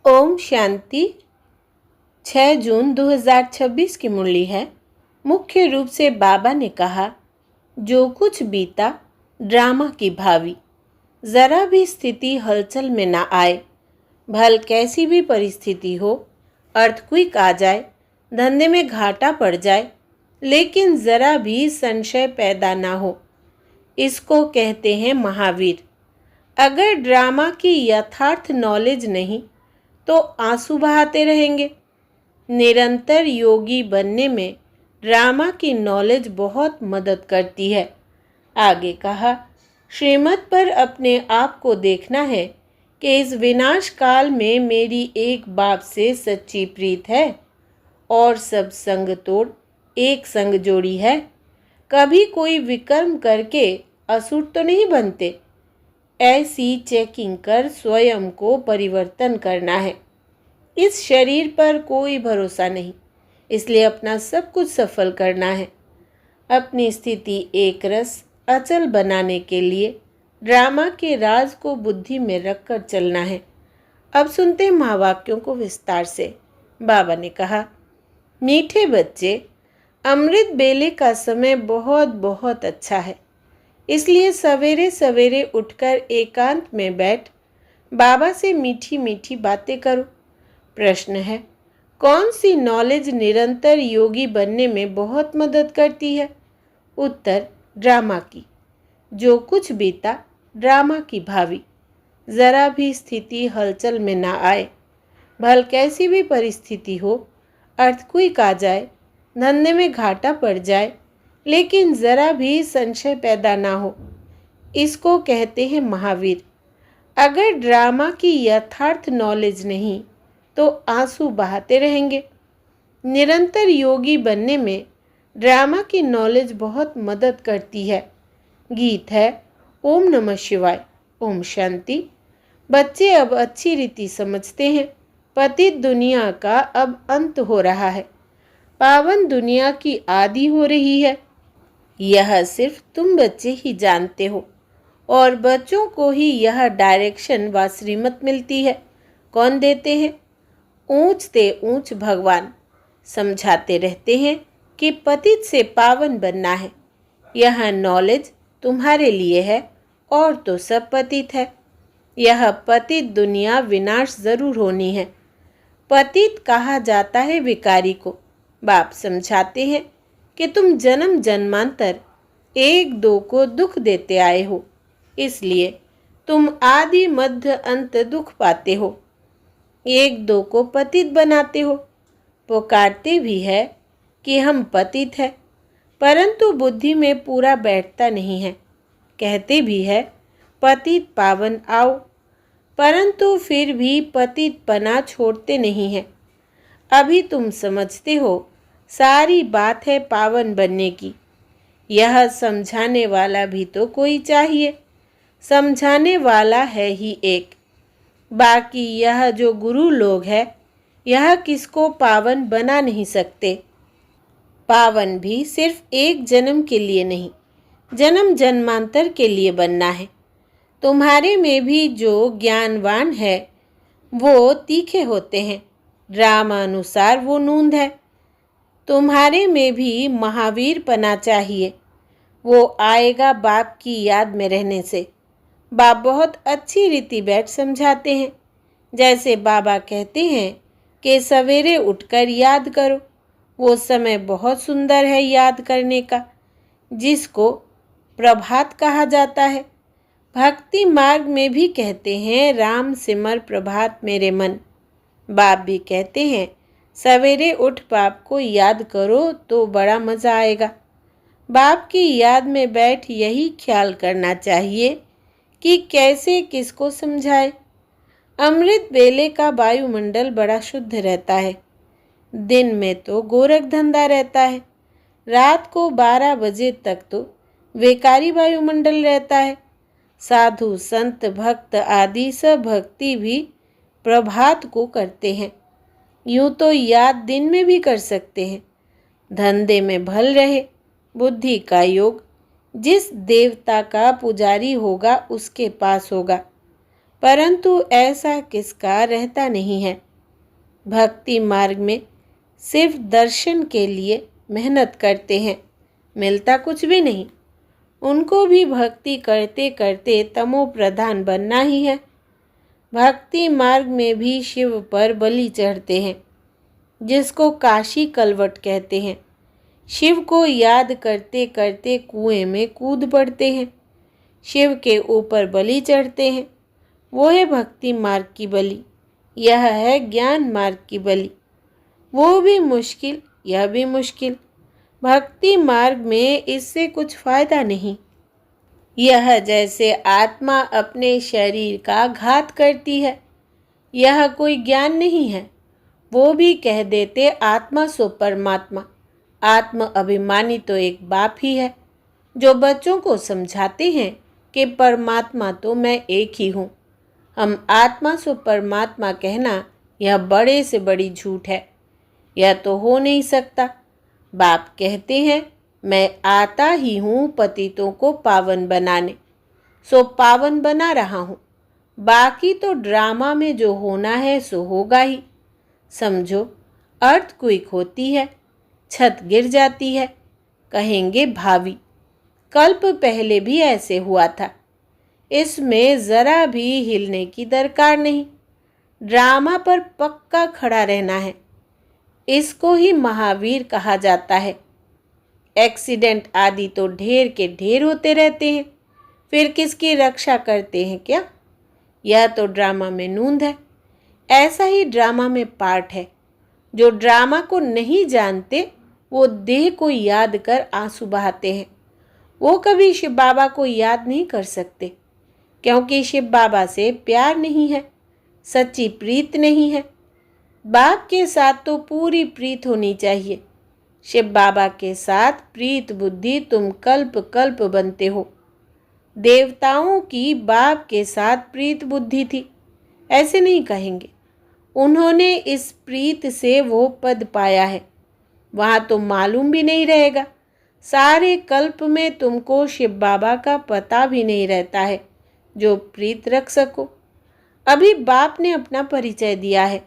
ओम शांति। 6 जून 2026 की मुरली है। मुख्य रूप से बाबा ने कहा, जो कुछ बीता ड्रामा की भावी, जरा भी स्थिति हलचल में ना आए। भल कैसी भी परिस्थिति हो, अर्थक्वेक आ जाए, धंधे में घाटा पड़ जाए, लेकिन जरा भी संशय पैदा ना हो। इसको कहते हैं महावीर। अगर ड्रामा की यथार्थ नॉलेज नहीं तो आंसू बहाते रहेंगे। निरंतर योगी बनने में ड्रामा की नॉलेज बहुत मदद करती है। आगे कहा, श्रीमत पर अपने आप को देखना है कि इस विनाश काल में मेरी एक बाप से सच्ची प्रीत है और सब संग तोड़ एक संग जोड़ी है। कभी कोई विकर्म करके असुर तो नहीं बनते। ऐसी चेकिंग कर स्वयं को परिवर्तन करना है। इस शरीर पर कोई भरोसा नहीं, इसलिए अपना सब कुछ सफल करना है। अपनी स्थिति एक रस अचल बनाने के लिए ड्रामा के राज को बुद्धि में रखकर चलना है। अब सुनते हैं महावाक्यों को विस्तार से। बाबा ने कहा, मीठे बच्चे, अमृत बेले का समय बहुत बहुत अच्छा है। इसलिए सवेरे सवेरे उठकर एकांत में बैठ बाबा से मीठी मीठी बातें करो। प्रश्न है, कौन सी नॉलेज निरंतर योगी बनने में बहुत मदद करती है? उत्तर, ड्रामा की। जो कुछ बीता ड्रामा की भावी, जरा भी स्थिति हलचल में ना आए। भल कैसी भी परिस्थिति हो, अर्थक्वेक आ जाए, धंधे में घाटा पड़ जाए, लेकिन जरा भी संशय पैदा ना हो। इसको कहते हैं महावीर। अगर ड्रामा की यथार्थ नॉलेज नहीं तो आंसू बहाते रहेंगे। निरंतर योगी बनने में ड्रामा की नॉलेज बहुत मदद करती है। गीत है, ओम नमः शिवाय, ओम शांति। बच्चे अब अच्छी रीति समझते हैं, पतित दुनिया का अब अंत हो रहा है, पावन दुनिया की आदि हो रही है। यह सिर्फ तुम बच्चे ही जानते हो और बच्चों को ही यह डायरेक्शन व श्रीमत मिलती है। कौन देते हैं? ऊंचते ऊंच भगवान समझाते रहते हैं कि पतित से पावन बनना है। यह नॉलेज तुम्हारे लिए है और तो सब पतित है। यह पतित दुनिया विनाश जरूर होनी है। पतित कहा जाता है विकारी को। बाप समझाते हैं कि तुम जन्म जन्मांतर एक दो को दुख देते आए हो, इसलिए तुम आदि मध्य अंत दुख पाते हो। एक दो को पतित बनाते हो। पुकारते भी है कि हम पतित है, परंतु बुद्धि में पूरा बैठता नहीं है। कहते भी है पतित पावन आओ, परंतु फिर भी पतित पना छोड़ते नहीं हैं। अभी तुम समझते हो सारी बात है पावन बनने की। यह समझाने वाला भी तो कोई चाहिए। समझाने वाला है ही एक। बाकी यह जो गुरु लोग हैं, यह किसको पावन बना नहीं सकते। पावन भी सिर्फ एक जन्म के लिए नहीं, जन्म जन्मांतर के लिए बनना है। तुम्हारे में भी जो ज्ञानवान है वो तीखे होते हैं, ड्रामानुसार वो नूंद है। तुम्हारे में भी महावीर पना चाहिए, वो आएगा बाप की याद में रहने से। बाप बहुत अच्छी रीति बैठ समझाते हैं। जैसे बाबा कहते हैं कि सवेरे उठकर याद करो। वो समय बहुत सुंदर है याद करने का, जिसको प्रभात कहा जाता है। भक्ति मार्ग में भी कहते हैं, राम सिमर प्रभात मेरे मन। बाप भी कहते हैं, सवेरे उठ बाप को याद करो तो बड़ा मज़ा आएगा। बाप की याद में बैठ यही ख्याल करना चाहिए कि कैसे किसको समझाए। अमृत बेले का वायुमंडल बड़ा शुद्ध रहता है। दिन में तो गोरख धंधा रहता है, रात को 12 बजे तक तो बेकारी वायुमंडल रहता है। साधु संत भक्त आदि सब भक्ति भी प्रभात को करते हैं। यूँ तो याद दिन में भी कर सकते हैं। धंधे में भल रहे, बुद्धि का योग जिस देवता का पुजारी होगा उसके पास होगा। परंतु ऐसा किसका रहता नहीं है। भक्ति मार्ग में सिर्फ दर्शन के लिए मेहनत करते हैं, मिलता कुछ भी नहीं। उनको भी भक्ति करते करते तमो प्रधान बनना ही है। भक्ति मार्ग में भी शिव पर बलि चढ़ते हैं, जिसको काशी कलवट कहते हैं। शिव को याद करते करते कुएं में कूद पड़ते हैं, शिव के ऊपर बलि चढ़ते हैं। वो है भक्ति मार्ग की बलि, यह है ज्ञान मार्ग की बलि। वो भी मुश्किल, यह भी मुश्किल। भक्ति मार्ग में इससे कुछ फायदा नहीं। यह जैसे आत्मा अपने शरीर का घात करती है, यह कोई ज्ञान नहीं है। वो भी कह देते आत्मा सो परमात्मा। आत्म अभिमानी तो एक बाप ही है, जो बच्चों को समझाते हैं कि परमात्मा तो मैं एक ही हूँ। हम आत्मा सो परमात्मा कहना यह बड़े से बड़ी झूठ है। यह तो हो नहीं सकता। बाप कहते हैं मैं आता ही हूँ पतितों को पावन बनाने, सो पावन बना रहा हूँ। बाकी तो ड्रामा में जो होना है सो होगा ही। समझो, अर्थक्वेक होती है, छत गिर जाती है, कहेंगे भावी। कल्प पहले भी ऐसे हुआ था। इसमें ज़रा भी हिलने की दरकार नहीं। ड्रामा पर पक्का खड़ा रहना है। इसको ही महावीर कहा जाता है। एक्सीडेंट आदि तो ढेर के ढेर होते रहते हैं, फिर किसकी रक्षा करते हैं क्या? यह तो ड्रामा में नूंद है। ऐसा ही ड्रामा में पार्ट है। जो ड्रामा को नहीं जानते वो देह को याद कर आंसू बहाते हैं। वो कभी शिव बाबा को याद नहीं कर सकते, क्योंकि शिव बाबा से प्यार नहीं है, सच्ची प्रीत नहीं है। बाप के साथ तो पूरी प्रीत होनी चाहिए। शिव बाबा के साथ प्रीत बुद्धि तुम कल्प कल्प बनते हो। देवताओं की बाप के साथ प्रीत बुद्धि थी, ऐसे नहीं कहेंगे। उन्होंने इस प्रीत से वो पद पाया है, वहाँ तो मालूम भी नहीं रहेगा। सारे कल्प में तुमको शिव बाबा का पता भी नहीं रहता है जो प्रीत रख सको। अभी बाप ने अपना परिचय दिया है।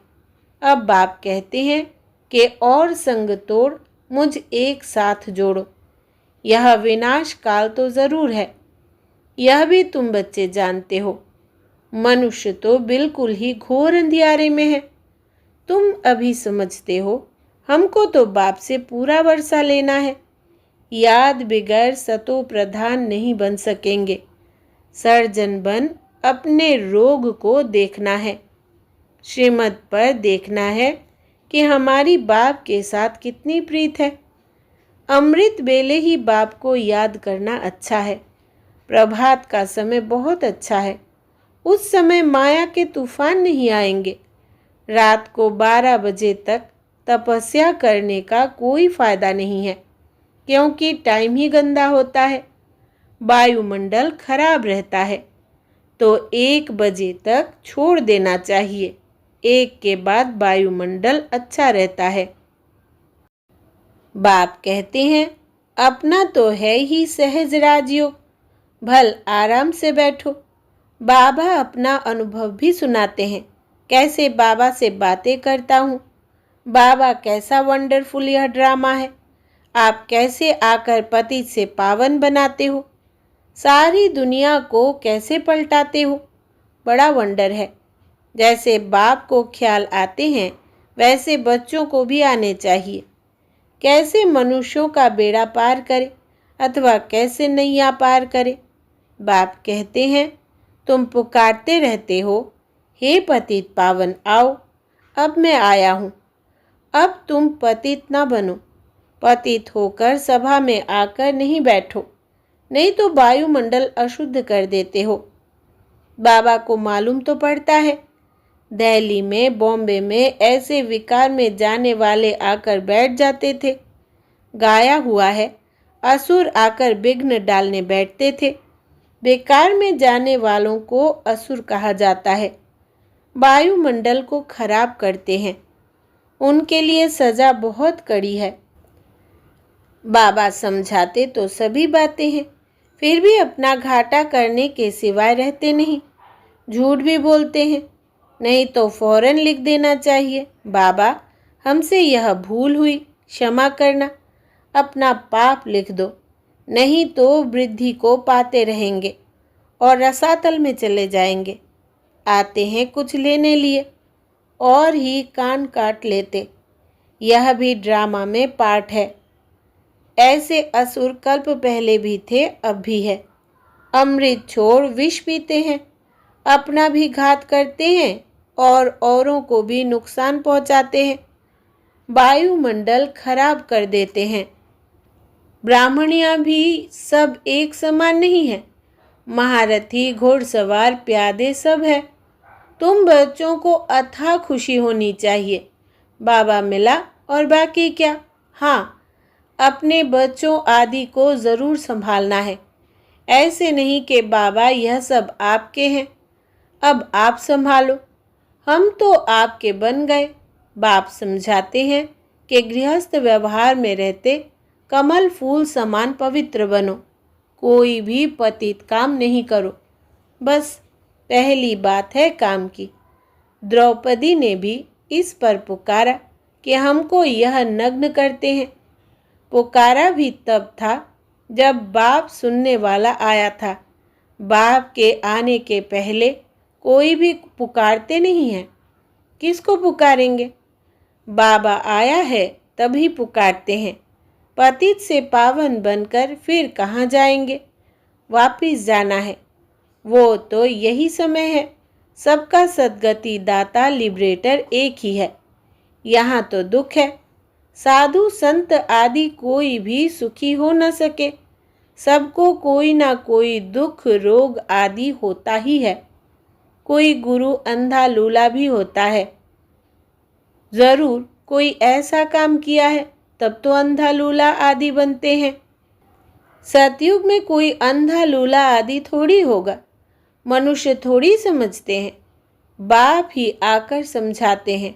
अब बाप कहते हैं कि और संग तोड़ मुझ एक साथ जोड़ो। यह विनाश काल तो ज़रूर है, यह भी तुम बच्चे जानते हो। मनुष्य तो बिल्कुल ही घोर अंधियारे में है। तुम अभी समझते हो, हमको तो बाप से पूरा वर्षा लेना है। याद बिगैर सतो प्रधान नहीं बन सकेंगे। सर्जन बन अपने रोग को देखना है। श्रीमत पर देखना है कि हमारी बाप के साथ कितनी प्रीत है। अमृत बेले ही बाप को याद करना अच्छा है। प्रभात का समय बहुत अच्छा है। उस समय माया के तूफान नहीं आएंगे। रात को 12 बजे तक तपस्या करने का कोई फायदा नहीं है, क्योंकि टाइम ही गंदा होता है। वायुमंडल खराब रहता है, तो 1 बजे तक छोड़ देना चाहिए। 1 के बाद वायुमंडल अच्छा रहता है। बाप कहते हैं अपना तो है ही सहज राजयोग, भल आराम से बैठो। बाबा अपना अनुभव भी सुनाते हैं, कैसे बाबा से बातें करता हूँ। बाबा कैसा वंडरफुल यह ड्रामा है। आप कैसे आकर पतित से पावन बनाते हो, सारी दुनिया को कैसे पलटाते हो। बड़ा वंडर है। जैसे बाप को ख्याल आते हैं वैसे बच्चों को भी आने चाहिए। कैसे मनुष्यों का बेड़ा पार करे अथवा कैसे नैया पार करे। बाप कहते हैं तुम पुकारते रहते हो, हे पतित पावन आओ। अब मैं आया हूँ। अब तुम पतित ना बनो। पतित होकर सभा में आकर नहीं बैठो, नहीं तो वायुमंडल अशुद्ध कर देते हो। बाबा को मालूम तो पड़ता है। दिल्ली में, बॉम्बे में ऐसे विकार में जाने वाले आकर बैठ जाते थे। गाया हुआ है, असुर आकर विघ्न डालने बैठते थे। बेकार में जाने वालों को असुर कहा जाता है। वायुमंडल को खराब करते हैं। उनके लिए सजा बहुत कड़ी है। बाबा समझाते तो सभी बातें हैं, फिर भी अपना घाटा करने के सिवाय रहते नहीं। झूठ भी बोलते हैं, नहीं तो फौरन लिख देना चाहिए, बाबा हमसे यह भूल हुई, क्षमा करना। अपना पाप लिख दो, नहीं तो वृद्धि को पाते रहेंगे और रसातल में चले जाएंगे। आते हैं कुछ लेने लिए और ही कान काट लेते। यह भी ड्रामा में पार्ट है। ऐसे असुर कल्प पहले भी थे, अब भी है। अमृत छोड़ विष पीते हैं, अपना भी घात करते हैं और औरों को भी नुकसान पहुंचाते हैं, वायुमंडल खराब कर देते हैं। ब्राह्मणियाँ भी सब एक समान नहीं है। महारथी, घुड़सवार, प्यादे सब है। तुम बच्चों को अथाह खुशी होनी चाहिए, बाबा मिला और बाकी क्या। हाँ, अपने बच्चों आदि को ज़रूर संभालना है। ऐसे नहीं कि बाबा यह सब आपके हैं, अब आप संभालो। हम तो आपके बन गए। बाप समझाते हैं कि गृहस्थ व्यवहार में रहते कमल फूल समान पवित्र बनो, कोई भी पतित काम नहीं करो। बस पहली बात है काम की। द्रौपदी ने भी इस पर पुकारा कि हमको यह नग्न करते हैं। पुकारा भी तब था जब बाप सुनने वाला आया था। बाप के आने के पहले कोई भी पुकारते नहीं हैं। किसको पुकारेंगे? बाबा आया है तभी पुकारते हैं। पतित से पावन बनकर फिर कहाँ जाएंगे? वापिस जाना है, वो तो यही समय है। सबका सद्गति दाता लिबरेटर एक ही है। यहाँ तो दुख है। साधु संत आदि कोई भी सुखी हो न सके। सबको कोई ना कोई दुख रोग आदि होता ही है। कोई गुरु अंधा लूला भी होता है। जरूर कोई ऐसा काम किया है तब तो अंधा लूला आदि बनते हैं। सतयुग में कोई अंधा लूला आदि थोड़ी होगा। मनुष्य थोड़ी समझते हैं। बाप ही आकर समझाते हैं।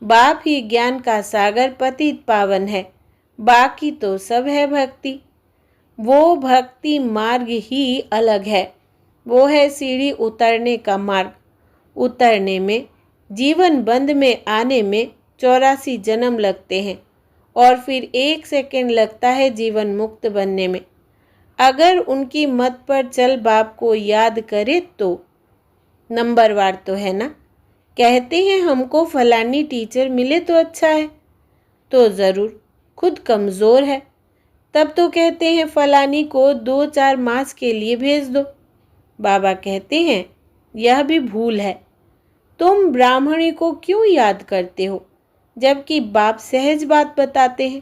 बाप ही ज्ञान का सागर पतित पावन है। बाकी तो सब है भक्ति। वो भक्ति मार्ग ही अलग है। वो है सीढ़ी उतरने का मार्ग। उतरने में, जीवन बंद में आने में 84 जन्म लगते हैं और फिर 1 सेकंड लगता है जीवन मुक्त बनने में। अगर उनकी मत पर चल बाप को याद करे तो नंबरवार तो है ना। कहते हैं हमको फलानी टीचर मिले तो अच्छा है, तो ज़रूर खुद कमज़ोर है। तब तो कहते हैं फलानी को 2-4 मास के लिए भेज दो। बाबा कहते हैं यह भी भूल है। तुम ब्राह्मणी को क्यों याद करते हो जबकि बाप सहज बात बताते हैं।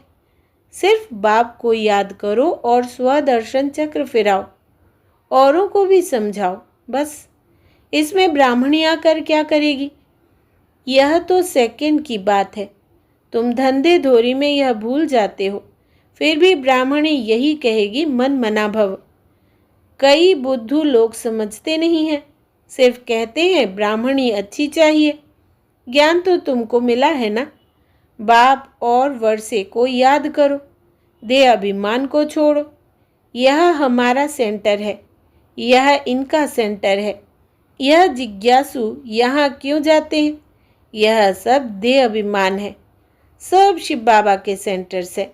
सिर्फ बाप को याद करो और स्वदर्शन चक्र फिराओ, औरों को भी समझाओ। बस इसमें ब्राह्मणी आकर क्या करेगी? यह तो सेकंड की बात है। तुम धंधे धोरी में यह भूल जाते हो। फिर भी ब्राह्मणी यही कहेगी मन मना भव। कई बुद्धू लोग समझते नहीं हैं, सिर्फ कहते हैं ब्राह्मणी अच्छी चाहिए। ज्ञान तो तुमको मिला है ना। बाप और वर्षे को याद करो। दे अभिमान को छोड़ो। यह हमारा सेंटर है, यह इनका सेंटर है। यह जिज्ञासु यहाँ क्यों जाते हैं? यह सब दे अभिमान है। सब शिव बाबा के सेंटर से,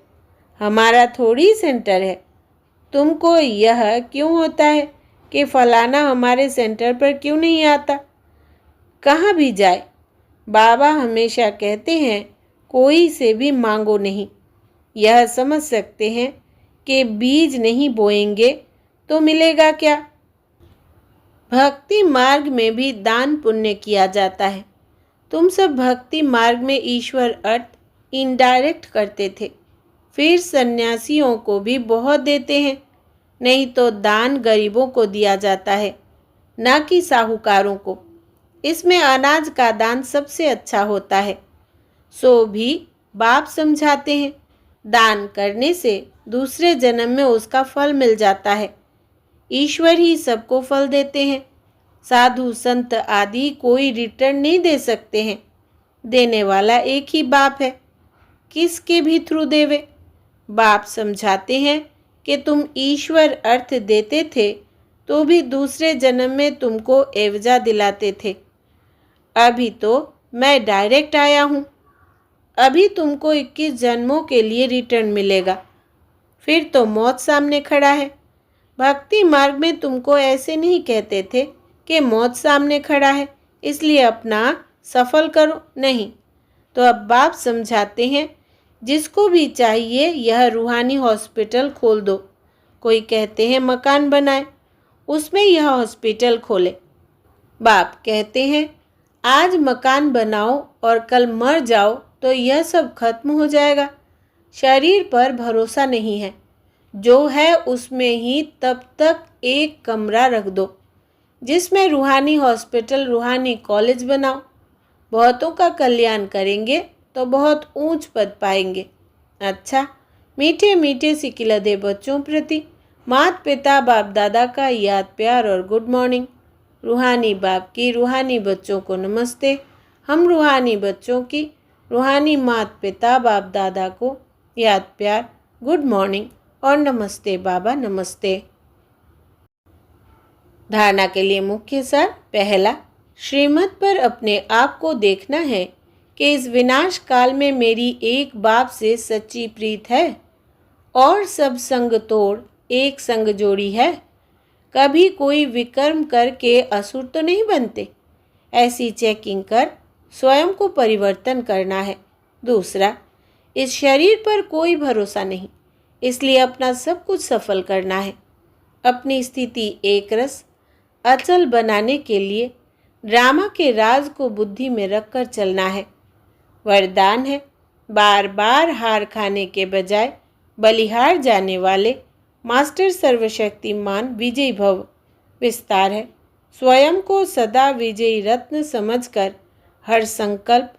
हमारा थोड़ी सेंटर है। तुमको यह क्यों होता है कि फलाना हमारे सेंटर पर क्यों नहीं आता? कहाँ भी जाए बाबा हमेशा कहते हैं कोई से भी मांगो नहीं। यह समझ सकते हैं कि बीज नहीं बोएंगे तो मिलेगा क्या? भक्ति मार्ग में भी दान पुण्य किया जाता है। तुम सब भक्ति मार्ग में ईश्वर अर्थ इनडायरेक्ट करते थे, फिर सन्यासियों को भी बहुत देते हैं। नहीं तो दान गरीबों को दिया जाता है, ना कि साहूकारों को। इसमें अनाज का दान सबसे अच्छा होता है। सो भी बाप समझाते हैं दान करने से दूसरे जन्म में उसका फल मिल जाता है। ईश्वर ही सबको फल देते हैं। साधु संत आदि कोई रिटर्न नहीं दे सकते हैं। देने वाला एक ही बाप है, किसके भी थ्रू देवे। बाप समझाते हैं कि तुम ईश्वर अर्थ देते थे तो भी दूसरे जन्म में तुमको एवजा दिलाते थे। अभी तो मैं डायरेक्ट आया हूँ। अभी तुमको 21 जन्मों के लिए रिटर्न मिलेगा। फिर तो मौत सामने खड़ा है। भक्ति मार्ग में तुमको ऐसे नहीं कहते थे कि मौत सामने खड़ा है इसलिए अपना सफल करो, नहीं। तो अब बाप समझाते हैं, जिसको भी चाहिए यह रूहानी हॉस्पिटल खोल दो। कोई कहते हैं मकान बनाए, उसमें यह हॉस्पिटल खोले। बाप कहते हैं आज मकान बनाओ और कल मर जाओ तो यह सब खत्म हो जाएगा। शरीर पर भरोसा नहीं है, जो है उसमें ही तब तक एक कमरा रख दो, जिसमें रूहानी हॉस्पिटल, रूहानी कॉलेज बनाओ। बहुतों का कल्याण करेंगे तो बहुत ऊंच पद पाएंगे। अच्छा, मीठे मीठे सिकिलधे बच्चों प्रति माता पिता बाप दादा का याद प्यार और गुड मॉर्निंग। रूहानी बाप की रूहानी बच्चों को नमस्ते। हम रूहानी बच्चों की रूहानी माता पिता बाप दादा को याद प्यार, गुड मॉर्निंग और नमस्ते बाबा, नमस्ते। धारणा के लिए मुख्य सार। पहला, श्रीमत पर अपने आप को देखना है कि इस विनाश काल में मेरी एक बाप से सच्ची प्रीत है और सब संग तोड़ एक संग जोड़ी है। कभी कोई विकर्म करके असुर तो नहीं बनते। ऐसी चेकिंग कर स्वयं को परिवर्तन करना है। दूसरा, इस शरीर पर कोई भरोसा नहीं, इसलिए अपना सब कुछ सफल करना है। अपनी स्थिति एक रस अचल बनाने के लिए ड्रामा के राज को बुद्धि में रखकर चलना है। वरदान है, बार बार हार खाने के बजाय बलिहार जाने वाले मास्टर सर्वशक्तिमान विजयी भव। विस्तार है, स्वयं को सदा विजयी रत्न समझकर हर संकल्प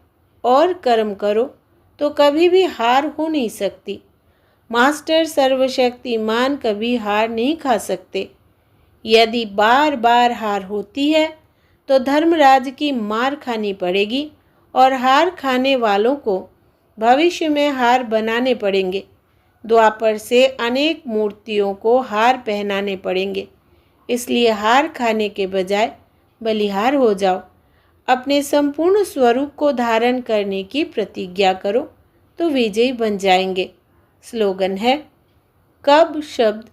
और कर्म करो तो कभी भी हार हो नहीं सकती। मास्टर सर्वशक्तिमान कभी हार नहीं खा सकते। यदि बार बार हार होती है तो धर्मराज की मार खानी पड़ेगी और हार खाने वालों को भविष्य में हार बनाने पड़ेंगे। द्वापर से अनेक मूर्तियों को हार पहनाने पड़ेंगे। इसलिए हार खाने के बजाय बलिहार हो जाओ। अपने संपूर्ण स्वरूप को धारण करने की प्रतिज्ञा करो तो विजयी बन जाएंगे। स्लोगन है, कब शब्द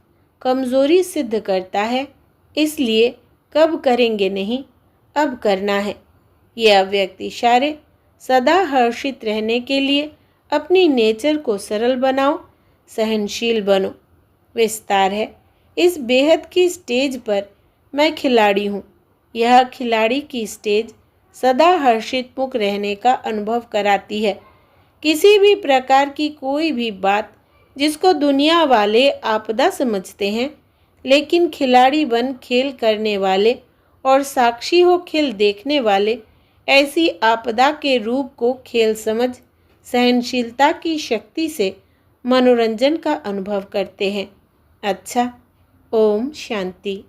कमजोरी सिद्ध करता है, इसलिए कब करेंगे नहीं, अब करना है। ये अव्यक्त इशारे सदा हर्षित रहने के लिए अपनी नेचर को सरल बनाओ, सहनशील बनो। विस्तार है, इस बेहद की स्टेज पर मैं खिलाड़ी हूँ। यह खिलाड़ी की स्टेज सदा हर्षित मुख रहने का अनुभव कराती है। किसी भी प्रकार की कोई भी बात जिसको दुनिया वाले आपदा समझते हैं, लेकिन खिलाड़ी बन खेल करने वाले और साक्षी हो खेल देखने वाले ऐसी आपदा के रूप को खेल समझ सहनशीलता की शक्ति से मनोरंजन का अनुभव करते हैं। अच्छा, ओम शांति।